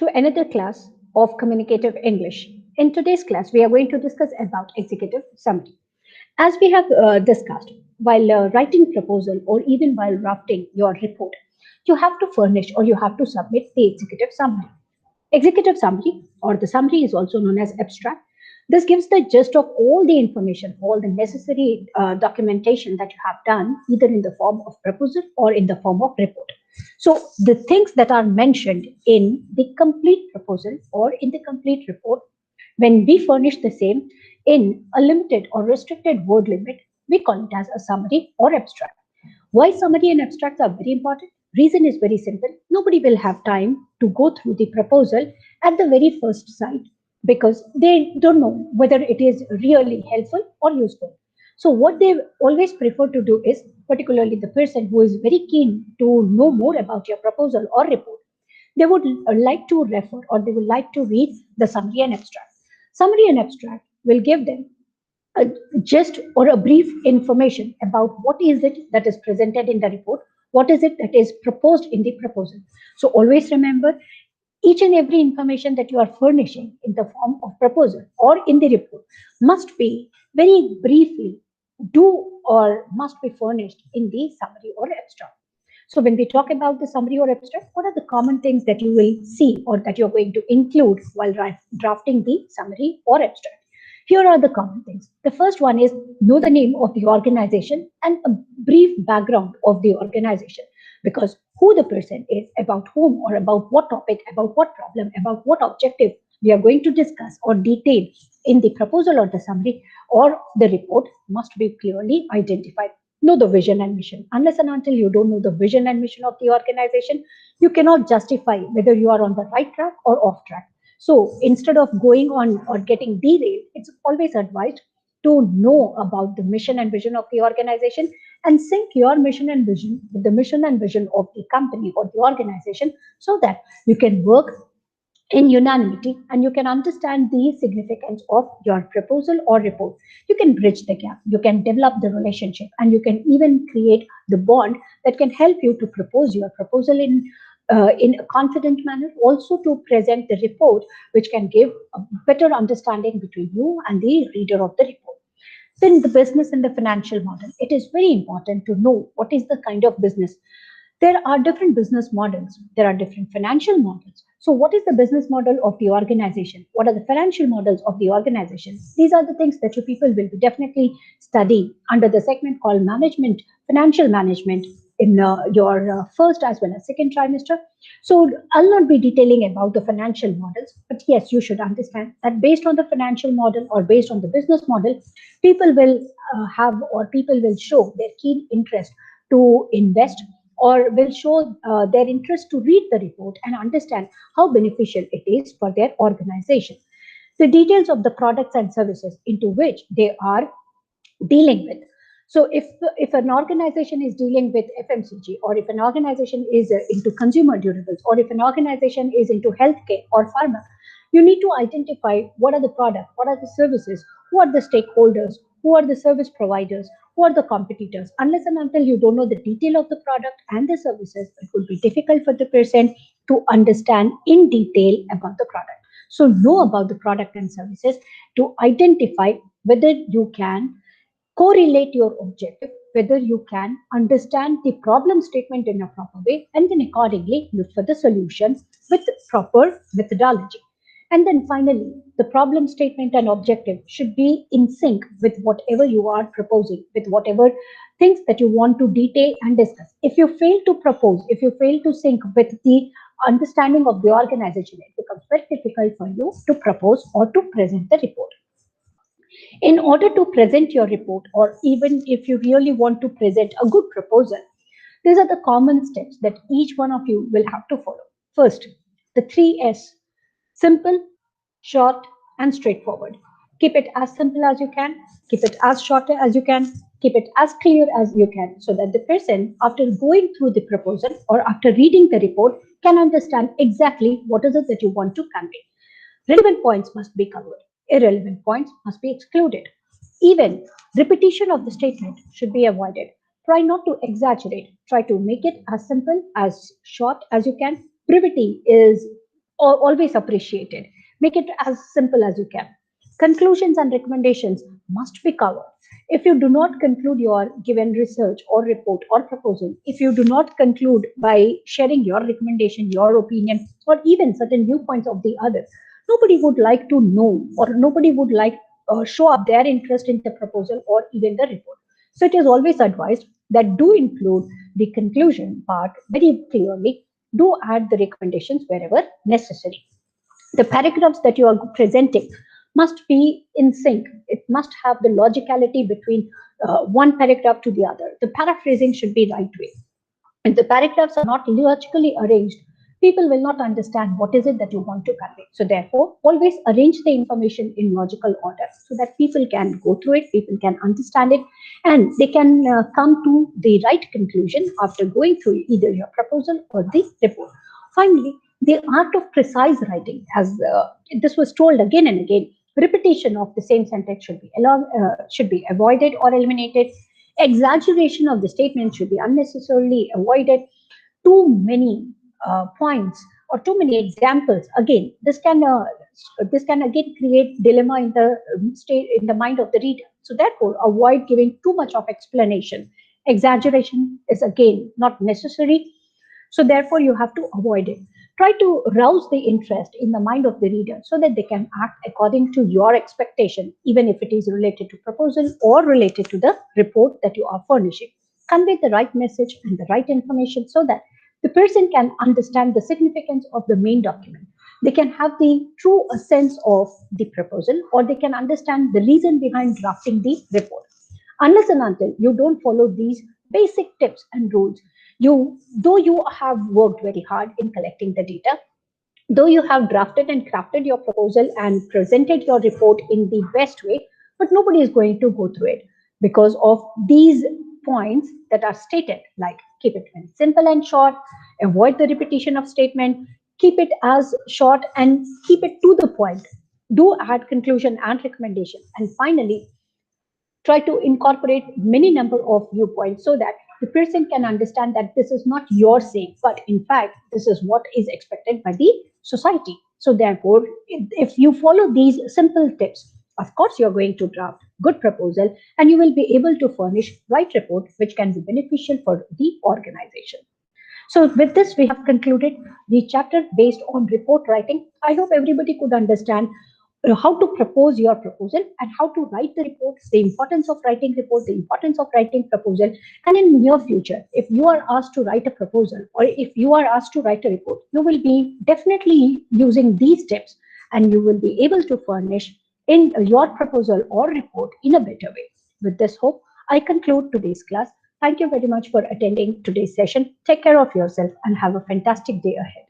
to another class of communicative English. In today's class, we are going to discuss about executive summary. As we have discussed, while writing proposal or even while drafting your report, you have to furnish or you have to submit the executive summary. Executive summary, or the summary is also known as abstract. This gives the gist of all the information, all the necessary documentation that you have done, either in the form of proposal or in the form of report. So the things that are mentioned in the complete proposal or in the complete report, when we furnish the same in a limited or restricted word limit, we call it as a summary or abstract. Why summary and abstracts are very important? Reason is very simple. Nobody will have time to go through the proposal at the very first sight because they don't know whether it is really helpful or useful. So what they always prefer to do is, particularly the person who is very keen to know more about your proposal or report, they would like to refer or they would like to read the summary and abstract. Summary and abstract will give them a gist or a brief information about what is it that is presented in the report, what is it that is proposed in the proposal. So always remember, each and every information that you are furnishing in the form of proposal or in the report must be very briefly do or must be furnished in the summary or abstract. So when we talk about the summary or abstract, what are the common things that you will see or that you're going to include while drafting the summary or abstract? Here are the common things. The first one is know the name of the organization and a brief background of the organization, because who the person is, about whom or about what topic, about what problem, about what objective we are going to discuss or detail in the proposal or the summary or the report must be clearly identified. Know the vision and mission. Unless and until you don't know the vision and mission of the organization, you cannot justify whether you are on the right track or off track. So instead of going on or getting derailed, it's always advised to know about the mission and vision of the organization and sync your mission and vision with the mission and vision of the company or the organization so that you can work in unanimity and you can understand the significance of your proposal or report. You can bridge the gap, you can develop the relationship, and you can even create the bond that can help you to propose your proposal in a confident manner, also to present the report, which can give a better understanding between you and the reader of the report. Then the business and the financial model. It is very important to know what is the kind of business. There are different business models. There are different financial models. So what is the business model of the organization? What are the financial models of the organization? These are the things that you people will definitely study under the segment called management, financial management in your first as well as second trimester. So I'll not be detailing about the financial models, but yes, you should understand that based on the financial model or based on the business model, people will have or people will show their keen interest to invest or will show their interest to read the report and understand how beneficial it is for their organization. The details of the products and services into which they are dealing with. So if an organization is dealing with FMCG, or if an organization is into consumer durables, or if an organization is into healthcare or pharma, you need to identify what are the products, what are the services, who are the stakeholders, who are the service providers, who are the competitors. Unless and until you don't know the detail of the product and the services, it would be difficult for the person to understand in detail about the product. So know about the product and services to identify whether you can correlate your objective, whether you can understand the problem statement in a proper way, and then accordingly look for the solutions with proper methodology. And then finally, the problem statement and objective should be in sync with whatever you are proposing, with whatever things that you want to detail and discuss. If you fail to propose, if you fail to sync with the understanding of the organization, it becomes very difficult for you to propose or to present the report. In order to present your report, or even if you really want to present a good proposal, these are the common steps that each one of you will have to follow. First, the 3S: simple, short, and straightforward. Keep it as simple as you can, keep it as short as you can, keep it as clear as you can, so that the person, after going through the proposal or after reading the report, can understand exactly what is it that you want to convey. Relevant points must be covered. Irrelevant points must be excluded. Even repetition of the statement should be avoided. Try not to exaggerate. Try to make it as simple, as short as you can. Brevity is always appreciated. Make it as simple as you can. Conclusions and recommendations must be covered. If you do not conclude your given research or report or proposal, if you do not conclude by sharing your recommendation, your opinion, or even certain viewpoints of the other, nobody would like to know, or nobody would like show up their interest in the proposal or even the report. So it is always advised that do include the conclusion part very clearly. Do add the recommendations wherever necessary. The paragraphs that you are presenting must be in sync. It must have the logicality between one paragraph to the other. The paraphrasing should be right way. If the paragraphs are not logically arranged, people will not understand what is it that you want to convey. So therefore, always arrange the information in logical order so that people can go through it, people can understand it, and they can come to the right conclusion after going through either your proposal or the report. Finally, the art of precise writing, as this was told again and again, repetition of the same sentence should be avoided or eliminated. Exaggeration of the statement should be unnecessarily avoided. Too many points or too many examples, again, this can again create dilemma in the state in the mind of the reader. So therefore, avoid giving too much of explanation. Exaggeration is again not necessary, so therefore you have to avoid it. Try to rouse the interest in the mind of the reader so that they can act according to your expectation, even if it is related to proposal or related to the report that you are furnishing. Convey the right message and the right information so that the person can understand the significance of the main document. They can have the true sense of the proposal, or they can understand the reason behind drafting the report. Unless and until you don't follow these basic tips and rules, though you have worked very hard in collecting the data, though you have drafted and crafted your proposal and presented your report in the best way, but nobody is going to go through it because of these points that are stated, like keep it very simple and short, avoid the repetition of statement, keep it as short and keep it to the point, do add conclusion and recommendation, and finally try to incorporate many number of viewpoints so that the person can understand that this is not your saying, but in fact, this is what is expected by the society. So therefore, if you follow these simple tips, of course, you're going to draft good proposal and you will be able to furnish right report, which can be beneficial for the organization. So with this, we have concluded the chapter based on report writing. I hope everybody could understand how to propose your proposal and how to write the report, the importance of writing report, the importance of writing proposal. And in near future, if you are asked to write a proposal or if you are asked to write a report, you will be definitely using these tips and you will be able to furnish in your proposal or report in a better way. With this hope, I conclude today's class. Thank you very much for attending today's session. Take care of yourself and have a fantastic day ahead.